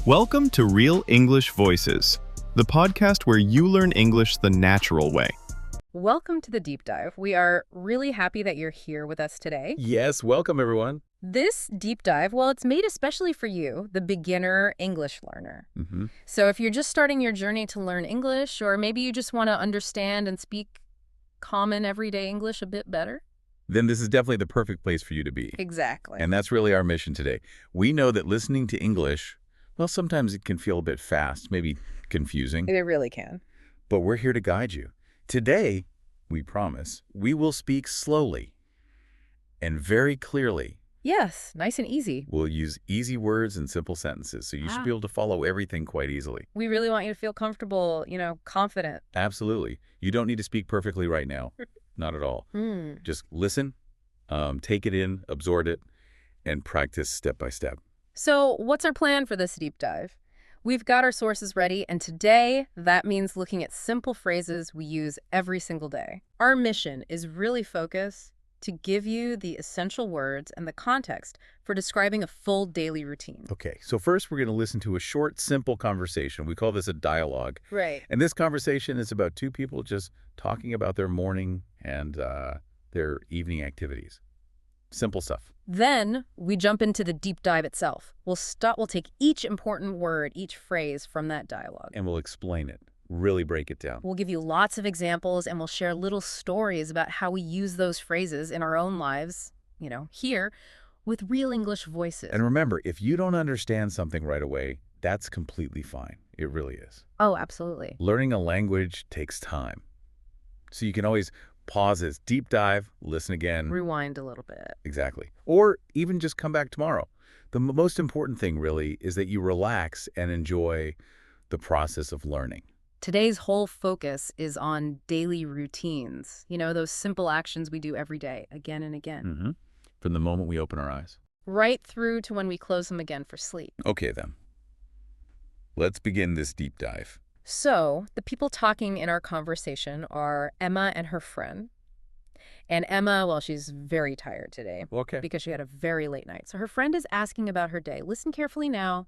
Welcome to Real English Voices, the podcast where you learn English the natural way. Welcome to the deep dive. We are really happy that you're here with us today. Yes, welcome everyone. This deep dive, well, it's made especially for you, the beginner English learner. Mm-hmm. So if you're just starting your journey to learn English, or maybe you just want to understand and speak common everyday English a bit better. Then this is definitely the perfect place for you to be. Exactly. And that's really our mission today. We know that listening to English, well, sometimes it can feel a bit fast, maybe confusing. It really can. But we're here to guide you. Today, we promise, we will speak slowly and very clearly. Yes, nice and easy. We'll use easy words and simple sentences, so you should be able to follow everything quite easily. We really want you to feel comfortable, confident. Absolutely. You don't need to speak perfectly right now. Not at all. Just listen, take it in, absorb it, and practice step by step. So what's our plan for this deep dive? We've got our sources ready, and today that means looking at simple phrases we use every single day. Our mission is really focused to give you the essential words and the context for describing a full daily routine. Okay, so first we're going to listen to a short, simple conversation. We call this a dialogue. Right. And this conversation is about two people just talking about their morning and their evening activities. Simple stuff. Then we jump into the deep dive itself. We'll take each important word, each phrase from that dialogue. And we'll explain it, really break it down. We'll give you lots of examples, and we'll share little stories about how we use those phrases in our own lives, here, with real English voices. And remember, if you don't understand something right away, that's completely fine. It really is. Oh, absolutely. Learning a language takes time. So you can always pause this deep dive, listen again. Rewind a little bit. Exactly. Or even just come back tomorrow. The most important thing, really, is that you relax and enjoy the process of learning. Today's whole focus is on daily routines. Those simple actions we do every day, again and again. Mm-hmm. From the moment we open our eyes. Right through to when we close them again for sleep. Okay, then. Let's begin this deep dive. So, the people talking in our conversation are Emma and her friend. And Emma, well, she's very tired today. Okay. Because she had a very late night. So her friend is asking about her day. Listen carefully now.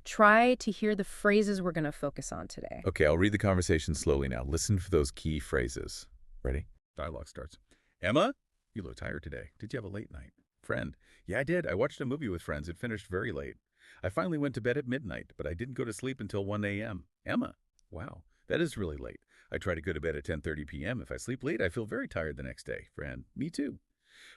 Try to hear the phrases we're going to focus on today. Okay, I'll read the conversation slowly now. Listen for those key phrases. Ready? Dialogue starts. Emma, you look tired today. Did you have a late night? Friend, yeah, I did. I watched a movie with friends. It finished very late. I finally went to bed at midnight, but I didn't go to sleep until 1 a.m. Emma, wow, that is really late. I try to go to bed at 10:30 p.m. If I sleep late, I feel very tired the next day. Friend, me too.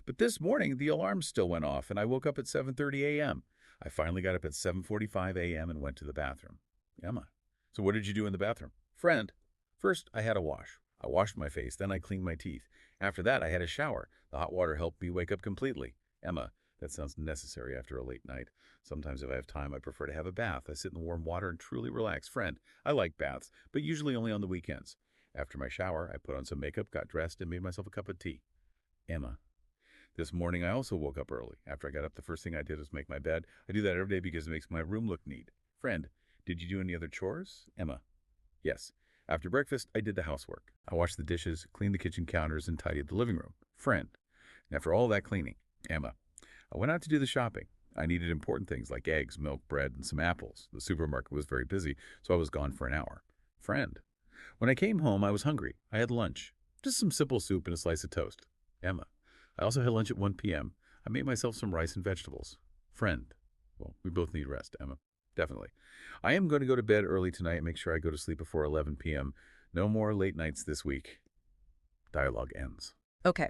But this morning, the alarm still went off, and I woke up at 7:30 a.m. I finally got up at 7:45 a.m. and went to the bathroom. Emma, so what did you do in the bathroom? Friend, first I had a wash. I washed my face, then I cleaned my teeth. After that, I had a shower. The hot water helped me wake up completely. Emma, that sounds necessary after a late night. Sometimes if I have time, I prefer to have a bath. I sit in the warm water and truly relax. Friend, I like baths, but usually only on the weekends. After my shower, I put on some makeup, got dressed, and made myself a cup of tea. Emma, this morning I also woke up early. After I got up, the first thing I did was make my bed. I do that every day because it makes my room look neat. Friend, did you do any other chores? Emma, yes. After breakfast, I did the housework. I washed the dishes, cleaned the kitchen counters, and tidied the living room. Friend, after all that cleaning, Emma, I went out to do the shopping. I needed important things like eggs, milk, bread, and some apples. The supermarket was very busy, so I was gone for an hour. Friend, when I came home, I was hungry. I had lunch. Just some simple soup and a slice of toast. Emma, I also had lunch at 1 p.m. I made myself some rice and vegetables. Friend, well, we both need rest, Emma. Definitely. I am going to go to bed early tonight and make sure I go to sleep before 11 p.m. No more late nights this week. Dialogue ends. Okay.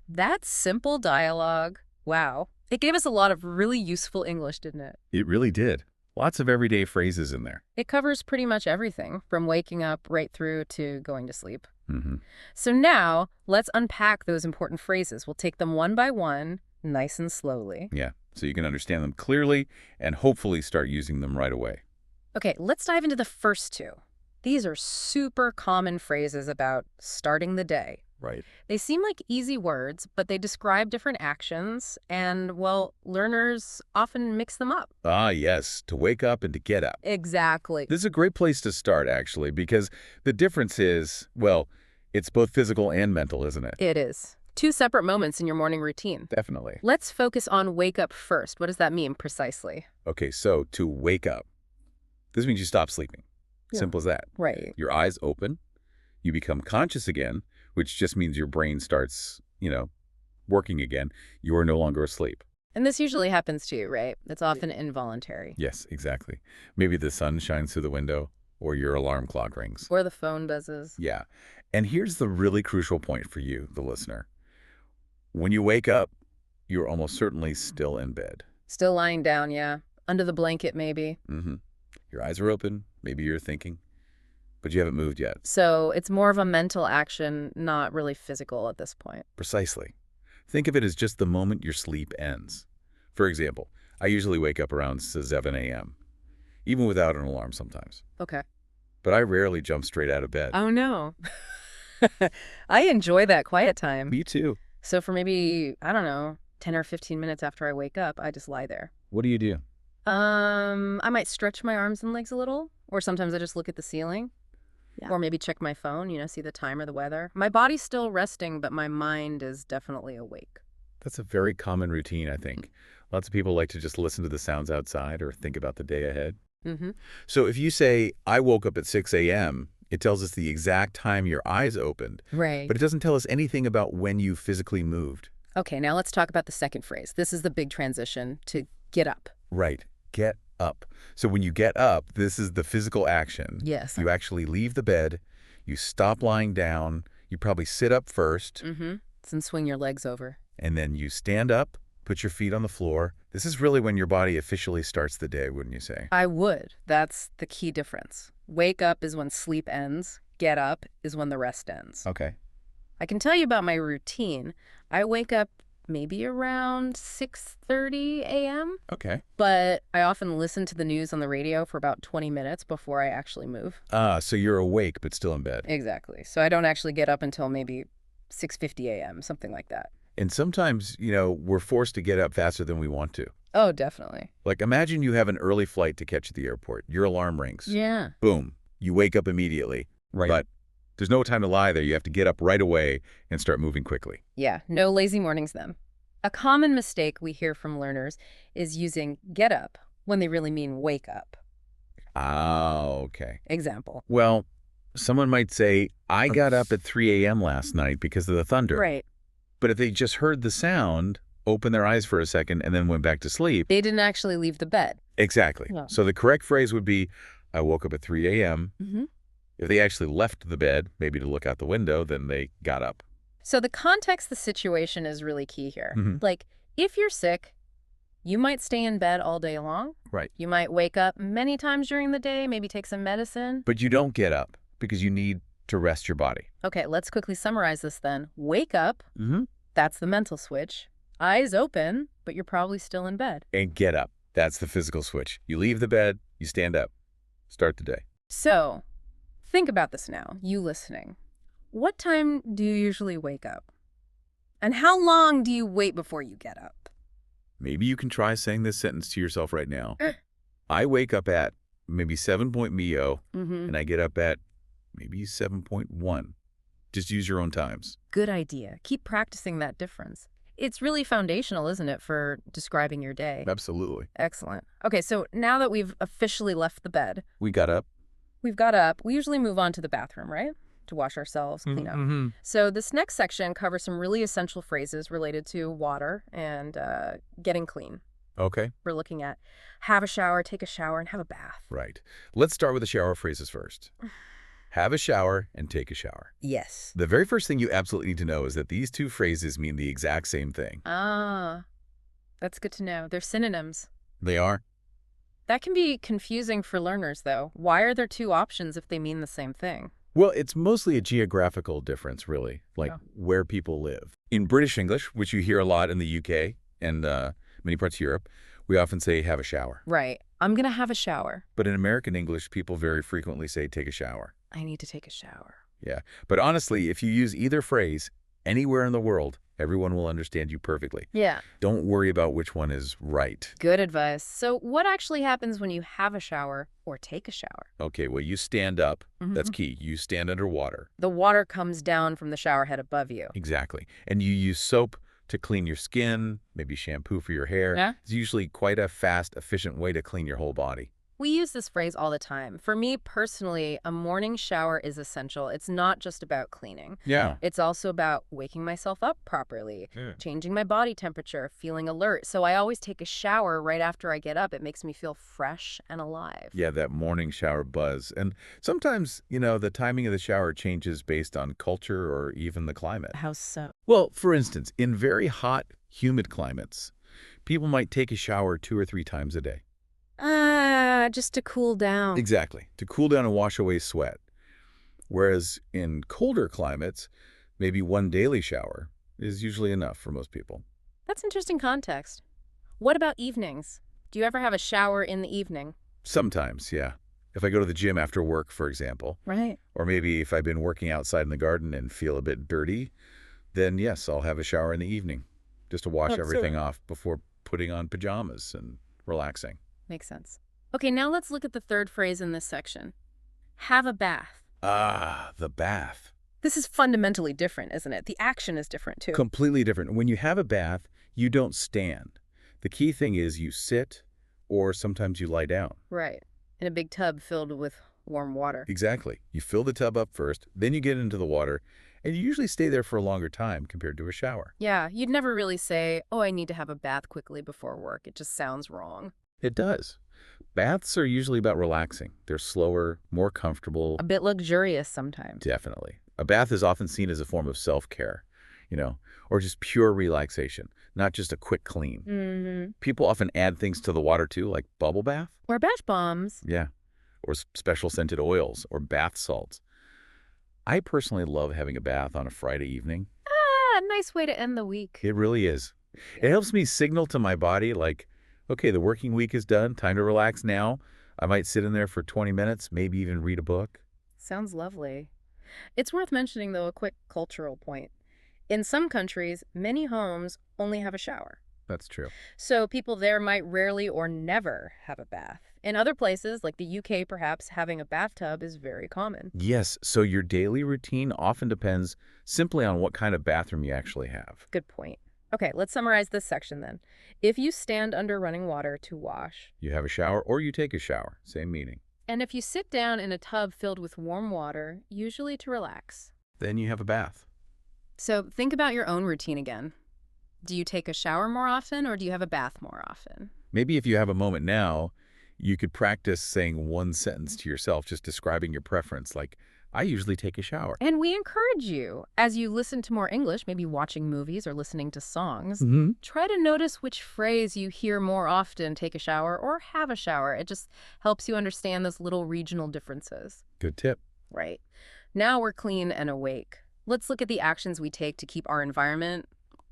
That simple dialogue, wow. It gave us a lot of really useful English, didn't it? It really did. Lots of everyday phrases in there. It covers pretty much everything, from waking up right through to going to sleep. Mm-hmm. So now, let's unpack those important phrases. We'll take them one by one, nice and slowly. Yeah, so you can understand them clearly and hopefully start using them right away. Okay, let's dive into the first two. These are super common phrases about starting the day. Right. They seem like easy words, but they describe different actions, and, well, learners often mix them up. Ah, yes, to wake up and to get up. Exactly. This is a great place to start, actually, because the difference is, well, it's both physical and mental, isn't it? It is. Two separate moments in your morning routine. Definitely. Let's focus on wake up first. What does that mean precisely? Okay, so to wake up. This means you stop sleeping. Yeah. Simple as that. Right. Your eyes open, you become conscious again, which just means your brain starts, working again. You are no longer asleep. And this usually happens to you, right? It's often involuntary. Yes, exactly. Maybe the sun shines through the window or your alarm clock rings. Or the phone buzzes. Yeah. And here's the really crucial point for you, the listener. When you wake up, you're almost certainly still in bed. Still lying down, yeah. Under the blanket, maybe. Mm-hmm. Your eyes are open. Maybe you're thinking, but you haven't moved yet. So it's more of a mental action, not really physical at this point. Precisely. Think of it as just the moment your sleep ends. For example, I usually wake up around 7 a.m., even without an alarm sometimes. Okay. But I rarely jump straight out of bed. Oh, no. I enjoy that quiet time. Me too. So for maybe, I don't know, 10 or 15 minutes after I wake up, I just lie there. What do you do? I might stretch my arms and legs a little, or sometimes I just look at the ceiling. Yeah. Or maybe check my phone, see the time or the weather. My body's still resting, but my mind is definitely awake. That's a very common routine, I think. Lots of people like to just listen to the sounds outside or think about the day ahead. Mm-hmm. So if you say, I woke up at 6 a.m., it tells us the exact time your eyes opened, Right. but it doesn't tell us anything about when you physically moved. Okay, now let's talk about the second phrase. This is the big transition to get up. Right. Get up. So when you get up, this is the physical action. Yes. You actually leave the bed, you stop lying down, you probably sit up first, Mm-hmm. And swing your legs over. and then you stand up, put your feet on the floor. This is really when your body officially starts the day, wouldn't you say? I would. That's the key difference. Wake up is when sleep ends. Get up is when the rest ends. Okay. I can tell you about my routine. I wake up maybe around 6:30 a.m., Okay. but I often listen to the news on the radio for about 20 minutes before I actually move. So you're awake but still in bed. Exactly. So I don't actually get up until maybe 6:50 a.m., something like that. And sometimes, we're forced to get up faster than we want to. Oh, definitely. Like imagine you have an early flight to catch at the airport. Your alarm rings. Yeah. Boom. You wake up immediately. Right. But there's no time to lie there. You have to get up right away and start moving quickly. Yeah, no lazy mornings then. A common mistake we hear from learners is using get up when they really mean wake up. Okay. Example. Well, someone might say, I got up at 3 a.m. last night because of the thunder. Right. But if they just heard the sound, opened their eyes for a second, and then went back to sleep. They didn't actually leave the bed. Exactly. Yeah. So the correct phrase would be, I woke up at 3 a.m. Mm-hmm. If they actually left the bed, maybe to look out the window, then they got up. So the context, the situation is really key here. Mhm. Like, if you're sick, you might stay in bed all day long. Right. You might wake up many times during the day, maybe take some medicine. But you don't get up because you need to rest your body. Okay, let's quickly summarize this then. Wake up, Mm-hmm. that's the mental switch. Eyes open, but you're probably still in bed. And get up. That's the physical switch. You leave the bed, you stand up. Start the day. So, think about this now, you listening. What time do you usually wake up? And how long do you wait before you get up? Maybe you can try saying this sentence to yourself right now. I wake up at maybe 7.0 Mm-hmm. and I get up at maybe 7.1. Just use your own times. Good idea. Keep practicing that difference. It's really foundational, isn't it, for describing your day? Absolutely. Excellent. Okay, so now that we've officially left the bed, We got up. we've got up, we usually move on to the bathroom, right? To wash ourselves, clean up. Mm-hmm. So this next section covers some really essential phrases related to water and getting clean. Okay. We're looking at have a shower, take a shower, and have a bath. Right. Let's start with the shower phrases first. Have a shower and take a shower. Yes. The very first thing you absolutely need to know is that these two phrases mean the exact same thing. Ah, that's good to know. They're synonyms. They are. That can be confusing for learners, though. Why are there two options if they mean the same thing? Well, it's mostly a geographical difference, really, like Yeah. where people live. In British English, which you hear a lot in the UK and many parts of Europe, we often say have a shower. Right. I'm going to have a shower. But in American English, people very frequently say take a shower. I need to take a shower. Yeah. But honestly, if you use either phrase anywhere in the world, everyone will understand you perfectly. Yeah. Don't worry about which one is right. Good advice. So what actually happens when you have a shower or take a shower? Okay, well, you stand up. Mhm. That's key. You stand under water. The water comes down from the shower head above you. Exactly. And you use soap to clean your skin, maybe shampoo for your hair. Yeah. It's usually quite a fast, efficient way to clean your whole body. We use this phrase all the time. For me personally, a morning shower is essential. It's not just about cleaning. Yeah. It's also about waking myself up properly, Yeah. changing my body temperature, feeling alert. So I always take a shower right after I get up. It makes me feel fresh and alive. Yeah, that morning shower buzz. And sometimes, the timing of the shower changes based on culture or even the climate. How so? Well, for instance, in very hot, humid climates, people might take a shower 2 or 3 times a day. Just to cool down. Exactly, to cool down and wash away sweat. Whereas in colder climates, maybe one daily shower is usually enough for most people. That's interesting context. What about evenings? Do you ever have a shower in the evening? Sometimes, yeah. If I go to the gym after work, for example, Right. or maybe if I've been working outside in the garden and feel a bit dirty, then yes, I'll have a shower in the evening just to wash everything off before putting on pajamas and relaxing. Makes sense. Okay, now let's look at the third phrase in this section. Have a bath. Ah, the bath. This is fundamentally different, isn't it? The action is different, too. Completely different. When you have a bath, you don't stand. The key thing is you sit or sometimes you lie down. Right. In a big tub filled with warm water. Exactly. You fill the tub up first, then you get into the water, and you usually stay there for a longer time compared to a shower. Yeah, you'd never really say, oh, I need to have a bath quickly before work. It just sounds wrong. It does. Baths are usually about relaxing. They're slower, more comfortable. A bit luxurious sometimes. Definitely. A bath is often seen as a form of self-care, or just pure relaxation, not just a quick clean. Mm-hmm. People often add things to the water too, like bubble bath. Or bath bombs. Yeah. Or special scented oils or bath salts. I personally love having a bath on a Friday evening. Nice way to end the week. It really is. It helps me signal to my body like, okay, the working week is done. Time to relax now. I might sit in there for 20 minutes, maybe even read a book. Sounds lovely. It's worth mentioning, though, a quick cultural point. In some countries, many homes only have a shower. That's true. So people there might rarely or never have a bath. In other places, like the UK perhaps, having a bathtub is very common. Yes, so your daily routine often depends simply on what kind of bathroom you actually have. Good point. Okay, let's summarize this section then. If you stand under running water to wash, You have a shower or you take a shower. Same meaning. and if you sit down in a tub filled with warm water, usually to relax. Then you have a bath. So think about your own routine again. Do you take a shower more often or do you have a bath more often? Maybe if you have a moment now, you could practice saying one sentence to yourself, just describing your preference, like, I usually take a shower. And we encourage you, as you listen to more English, maybe watching movies or listening to songs, try to notice which phrase you hear more often, take a shower or have a shower. It just helps you understand those little regional differences. Good tip. Right. Now we're clean and awake. Let's look at the actions we take to keep our environment,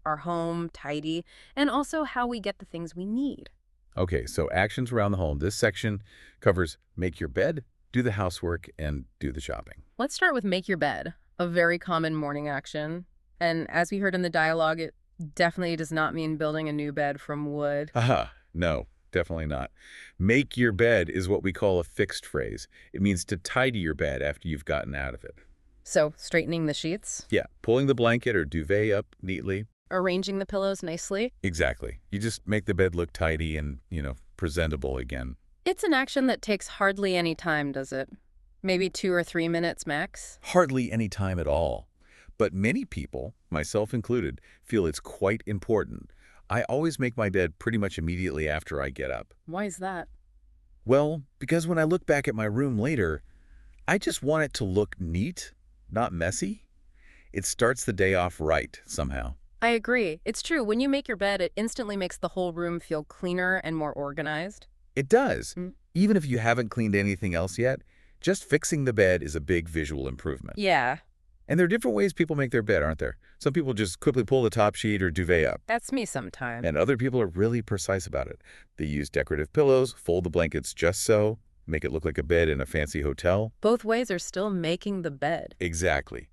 our home, tidy, and also how we get the things we need. Okay, so actions around the home. This section covers make your bed, do the housework, and do the shopping. Let's start with make your bed, a very common morning action. And as we heard in the dialogue, it definitely does not mean building a new bed from wood. Aha, no, definitely not. Make your bed is what we call a fixed phrase. It means to tidy your bed after you've gotten out of it. So straightening the sheets, Yeah, pulling the blanket or duvet up neatly. arranging the pillows nicely. Exactly. You just make the bed look tidy and, presentable again. It's an action that takes hardly any time, does it? Maybe 2 or 3 minutes max? Hardly any time at all. But many people, myself included, feel it's quite important. I always make my bed pretty much immediately after I get up. Why is that? Well, because when I look back at my room later, I just want it to look neat, not messy. It starts the day off right, somehow. I agree. It's true. When you make your bed, it instantly makes the whole room feel cleaner and more organized. It does. Mm. Even if you haven't cleaned anything else yet, just fixing the bed is a big visual improvement. Yeah, And there are different ways people make their bed, aren't there? Some people just quickly pull the top sheet or duvet up. that's me sometimes. And other people are really precise about it. They use decorative pillows, fold the blankets just so, make it look like a bed in a fancy hotel. Both ways are still making the bed. Exactly.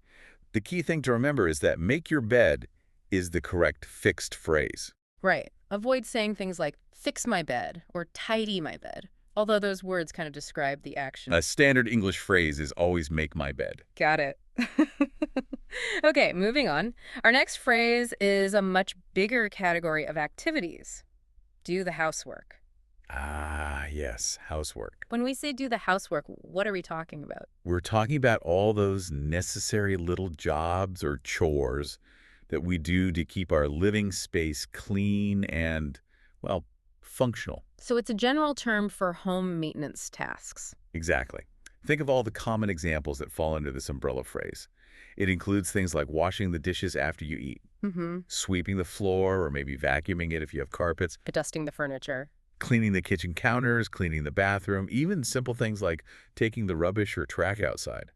The key thing to remember is that make your bed is the correct fixed phrase. Right. Avoid saying things like fix my bed or tidy my bed, although those words kind of describe the action. A standard English phrase is always make my bed. Got it. Okay, moving on. Our next phrase is a much bigger category of activities. Do the housework. Ah, yes, housework. When we say do the housework, what are we talking about? We're talking about all those necessary little jobs or chores that we do to keep our living space clean and, well, functional. So it's a general term for home maintenance tasks. Exactly. Think of all the common examples that fall under this umbrella phrase. It includes things like washing the dishes after you eat, Mm-hmm. sweeping the floor or maybe vacuuming it if you have carpets, Dusting the furniture. cleaning the kitchen counters, cleaning the bathroom, even simple things like taking the rubbish or trash outside.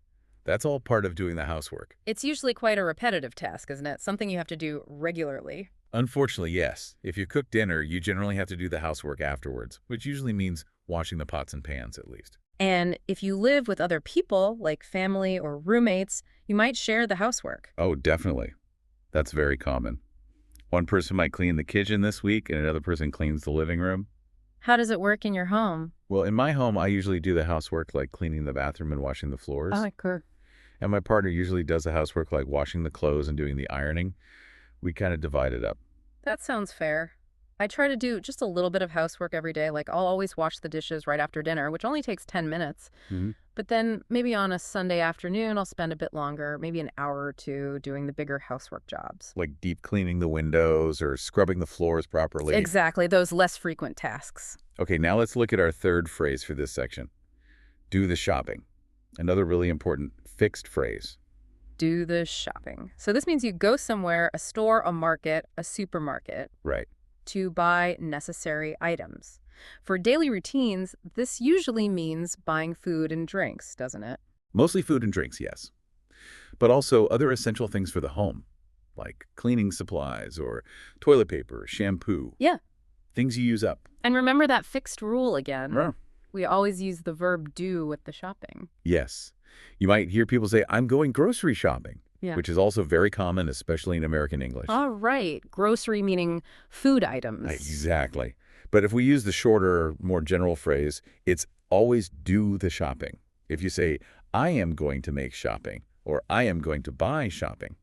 That's all part of doing the housework. It's usually quite a repetitive task, isn't it? Something you have to do regularly. Unfortunately, yes. If you cook dinner, you generally have to do the housework afterwards, which usually means washing the pots and pans at least. And if you live with other people, like family or roommates, you might share the housework. Oh, definitely. That's very common. One person might clean the kitchen this week and another person cleans the living room. How does it work in your home? Well, in my home, I usually do the housework like cleaning the bathroom and washing the floors. Cool. And my partner usually does the housework like washing the clothes and doing the ironing. We kind of divide it up. That sounds fair. I try to do just a little bit of housework every day. Like I'll always wash the dishes right after dinner, which only takes 10 minutes. Mhm. But then maybe on a Sunday afternoon, I'll spend a bit longer, maybe an hour or two doing the bigger housework jobs. Like deep cleaning the windows or scrubbing the floors properly. Exactly, those less frequent tasks. Okay, now let's look at our third phrase for this section. Do the shopping. Another really important fixed phrase. Do the shopping. So this means you go somewhere, a store, a market, a supermarket, Right. to buy necessary items. For daily routines, this usually means buying food and drinks, doesn't it? Mostly food and drinks, yes. But also other essential things for the home, like cleaning supplies or toilet paper, shampoo. Yeah. Things you use up. And remember that fixed rule again. Yeah. We always use the verb do with the shopping. Yes. You might hear people say, I'm going grocery shopping, Yeah. which is also very common, especially in American English. All right. Grocery meaning food items. Exactly. But if we use the shorter, more general phrase, it's always do the shopping. If you say, I am going to make shopping, or I am going to buy shopping,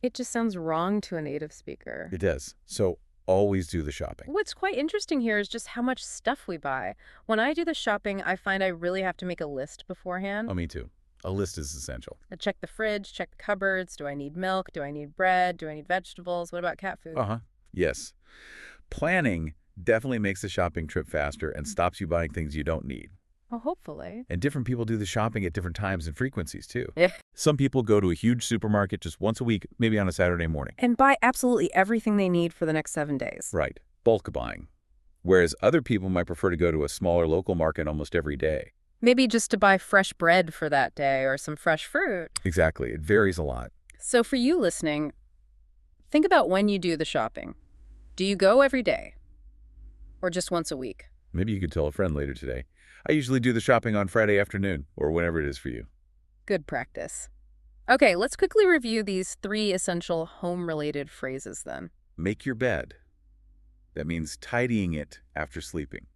It just sounds wrong to a native speaker. it does. So always do the shopping. What's quite interesting here is just how much stuff we buy. When I do the shopping, I find I really have to make a list beforehand. Oh, me too. A list is essential. I check the fridge, check the cupboards. Do I need milk? Do I need bread? Do I need vegetables? What about cat food? Uh-huh. Yes. Planning definitely makes the shopping trip faster and stops you buying things you don't need. Oh, hopefully. And different people do the shopping at different times and frequencies, too. Yeah. Some people go to a huge supermarket just once a week, maybe on a Saturday morning. And buy absolutely everything they need for the next 7 days. Right. Bulk buying. Whereas other people might prefer to go to a smaller local market almost every day. Maybe just to buy fresh bread for that day or some fresh fruit. Exactly. It varies a lot. So for you listening, think about when you do the shopping. Do you go every day? Or just once a week? Maybe you could tell a friend later today. I usually do the shopping on Friday afternoon or whenever it is for you. Good practice. Okay, let's quickly review these 3 essential home-related phrases then. Make your bed. That means tidying it after sleeping.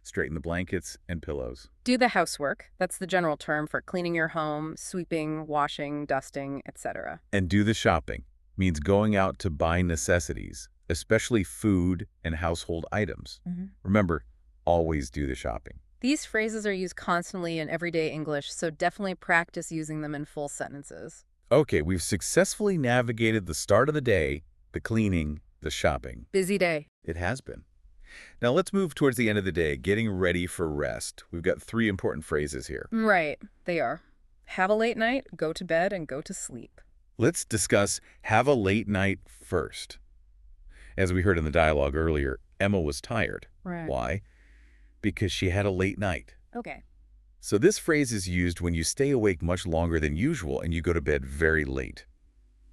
Straighten the blankets and pillows. Do the housework. That's the general term for cleaning your home, sweeping, washing, dusting, etc. And do the shopping means going out to buy necessities, especially food and household items. Remember, always do the shopping. These phrases are used constantly in everyday English, so definitely practice using them in full sentences. Okay, we've successfully navigated the start of the day, the cleaning, the shopping. Busy day. It has been. Now let's move towards the end of the day, getting ready for rest. We've got 3 important phrases here. Right, they are. Have a late night, go to bed, and go to sleep. Let's discuss have a late night first. As we heard in the dialogue earlier, Emma was tired. Right. Why? Because she had a late night. Okay. So this phrase is used when you stay awake much longer than usual and you go to bed very late.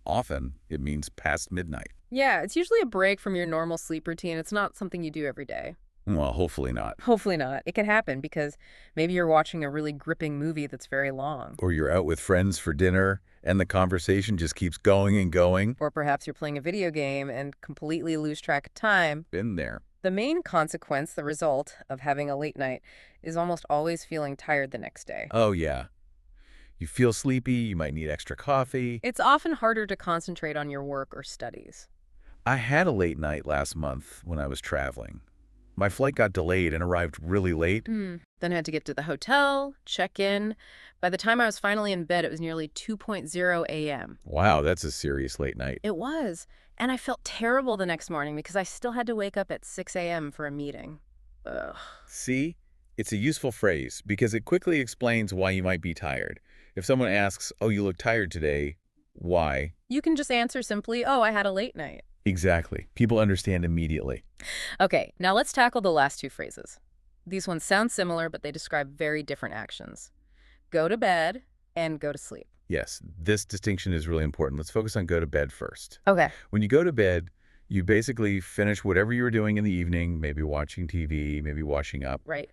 Often, it means past midnight. Yeah, it's usually a break from your normal sleep routine. It's not something you do every day. Well, hopefully not. Hopefully not. It can happen because maybe you're watching a really gripping movie that's very long. Or you're out with friends for dinner and the conversation just keeps going and going. Or perhaps you're playing a video game and completely lose track of time. Been there. The main consequence, the result of having a late night, is almost always feeling tired the next day. Oh, yeah. You feel sleepy, you might need extra coffee. It's often harder to concentrate on your work or studies. I had a late night last month when I was traveling. My flight got delayed and arrived really late. Then I had to get to the hotel, check in. By the time I was finally in bed, it was nearly 2:00 a.m. Wow, that's a serious late night. It was. And I felt terrible the next morning because I still had to wake up at 6 a.m. for a meeting. Ugh. See? It's a useful phrase because it quickly explains why you might be tired. If someone asks, oh, you look tired today, why? You can just answer simply, oh, I had a late night. Exactly. People understand immediately. Okay, now let's tackle the last two phrases. These ones sound similar, but they describe very different actions. Go to bed and go to sleep. Yes, this distinction is really important. Let's focus on go to bed first. Okay. When you go to bed, you basically finish whatever you were doing in the evening, maybe watching TV, maybe washing up, Right.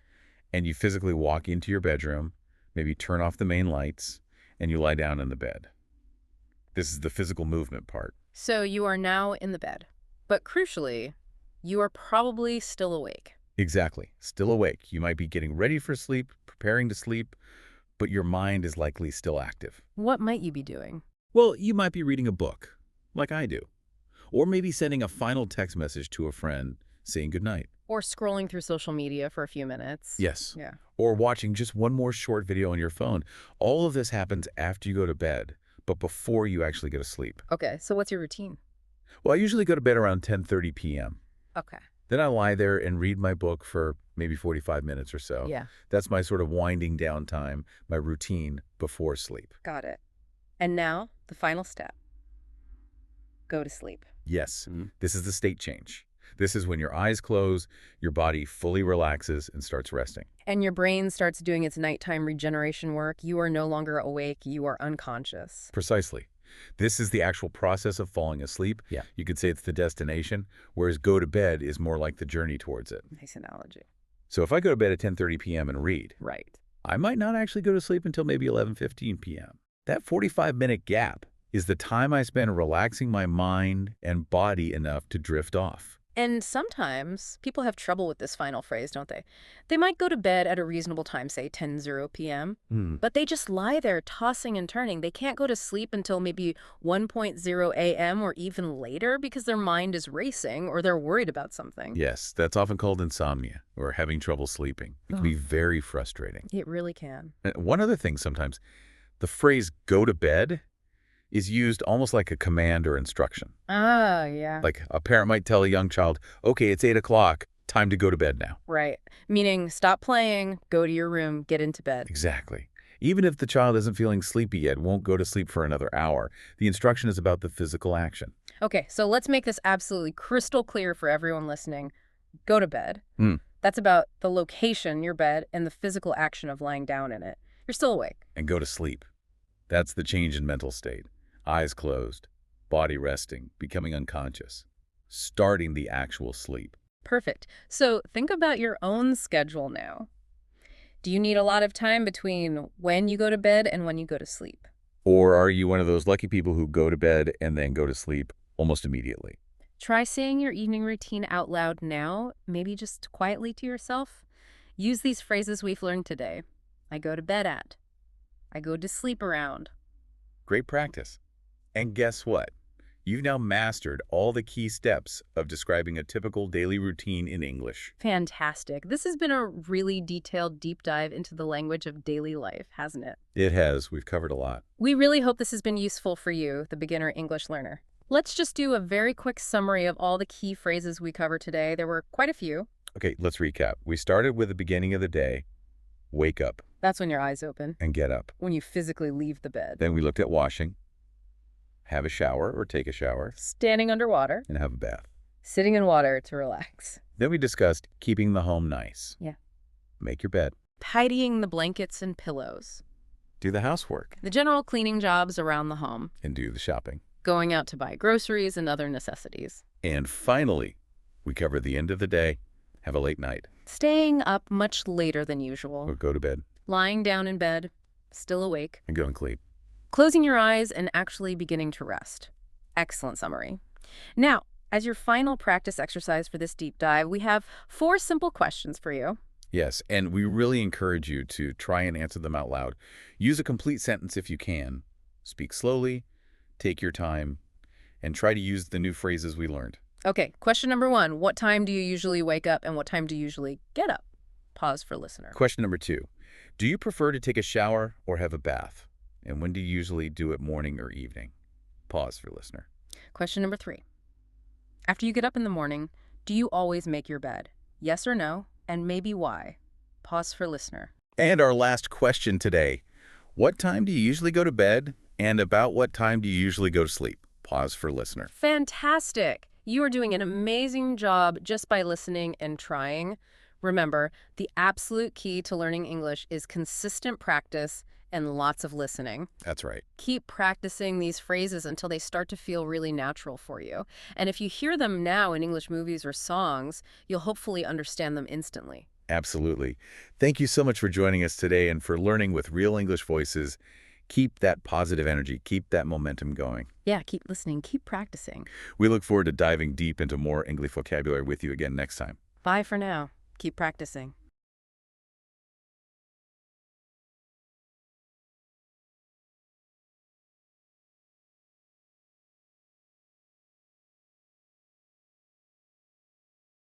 and you physically walk into your bedroom, maybe turn off the main lights, and you lie down in the bed. This is the physical movement part. So you are now in the bed. But crucially, you are probably still awake. Exactly. Still awake. You might be getting ready for sleep, preparing to sleep, but your mind is likely still active. What might you be doing? Well, you might be reading a book, like I do. Or maybe sending a final text message to a friend saying goodnight. Or scrolling through social media for a few minutes. Yes. Yeah. Or watching just one more short video on your phone. All of this happens after you go to bed, but before you actually go to sleep. Okay, so what's your routine? Well, I usually go to bed around 10:30 p.m. Okay. Then I lie there and read my book for maybe 45 minutes or so. Yeah, That's my sort of winding down time, my routine before sleep. got it. And now, the final step. Go to sleep. Yes, this is the state change. This is when your eyes close, your body fully relaxes and starts resting. And your brain starts doing its nighttime regeneration work. You are no longer awake. You are unconscious. Precisely. This is the actual process of falling asleep. Yeah. You could say it's the destination, whereas go to bed is more like the journey towards it. Nice analogy. So if I go to bed at 10:30 p.m. and read, Right. I might not actually go to sleep until maybe 11:15 p.m. That 45-minute gap is the time I spend relaxing my mind and body enough to drift off. And sometimes people have trouble with this final phrase, don't they? They might go to bed at a reasonable time, say 10:00 p.m., but they just lie there tossing and turning. They can't go to sleep until maybe 1:00 a.m. or even later because their mind is racing or they're worried about something. Yes, that's often called insomnia or having trouble sleeping. It can be very frustrating. It really can. And one other thing sometimes, the phrase go to bed is used almost like a command or instruction. Ah, yeah. Like a parent might tell a young child, okay, it's 8 o'clock, time to go to bed now. Right. Meaning stop playing, go to your room, get into bed. Exactly. Even if the child isn't feeling sleepy yet, won't go to sleep for another hour, the instruction is about the physical action. Okay, so let's make this absolutely crystal clear for everyone listening. Go to bed. Mm. That's about the location, your bed, and the physical action of lying down in it. You're still awake. And go to sleep. That's the change in mental state. Eyes closed, body resting, becoming unconscious, starting the actual sleep. Perfect. So think about your own schedule now. Do you need a lot of time between when you go to bed and when you go to sleep? Or are you one of those lucky people who go to bed and then go to sleep almost immediately? Try saying your evening routine out loud now, maybe just quietly to yourself. Use these phrases we've learned today. I go to bed at. I go to sleep around. Great practice. And guess what? You've now mastered all the key steps of describing a typical daily routine in English. Fantastic. This has been a really detailed deep dive into the language of daily life, hasn't it? It has. We've covered a lot. We really hope this has been useful for you, the beginner English learner. Let's just do a very quick summary of all the key phrases we covered today. There were quite a few. Okay, let's recap. We started with the beginning of the day, wake up That's when your eyes open, and get up. when you physically leave the bed. Then we looked at washing, have a shower or take a shower, Standing underwater, and have a bath. sitting in water to relax. Then we discussed keeping the home nice. Yeah. Make your bed. Tidying the blankets and pillows. Do the housework. The general cleaning jobs around the home. And do the shopping. Going out to buy groceries and other necessities. And finally, we cover the end of the day, have a late night, Staying up much later than usual. or go to bed Lying down in bed, still awake. and go and sleep. Closing your eyes and actually beginning to rest. Excellent summary. Now, as your final practice exercise for this deep dive, we have 4 simple questions for you. Yes, and we really encourage you to try and answer them out loud. Use a complete sentence if you can. Speak slowly, take your time, and try to use the new phrases we learned. Okay, question number 1. What time do you usually wake up and what time do you usually get up? Pause for listener. Question number 2. Do you prefer to take a shower or have a bath? And when do you usually do it, morning or evening? Pause for listener. Question number 3. After you get up in the morning, do you always make your bed? Yes or no? And maybe why? Pause for listener. And our last question today. What time do you usually go to bed? And about what time do you usually go to sleep? Pause for listener. Fantastic! You are doing an amazing job just by listening and trying. Remember, the absolute key to learning English is consistent practice and lots of listening. That's right. Keep practicing these phrases until they start to feel really natural for you. And if you hear them now in English movies or songs, you'll hopefully understand them instantly. Absolutely. Thank you so much for joining us today and for learning with real English voices. Keep that positive energy. Keep that momentum going. Yeah, keep listening, keep practicing. We look forward to diving deep into more English vocabulary with you again next time. Bye for now. Keep practicing.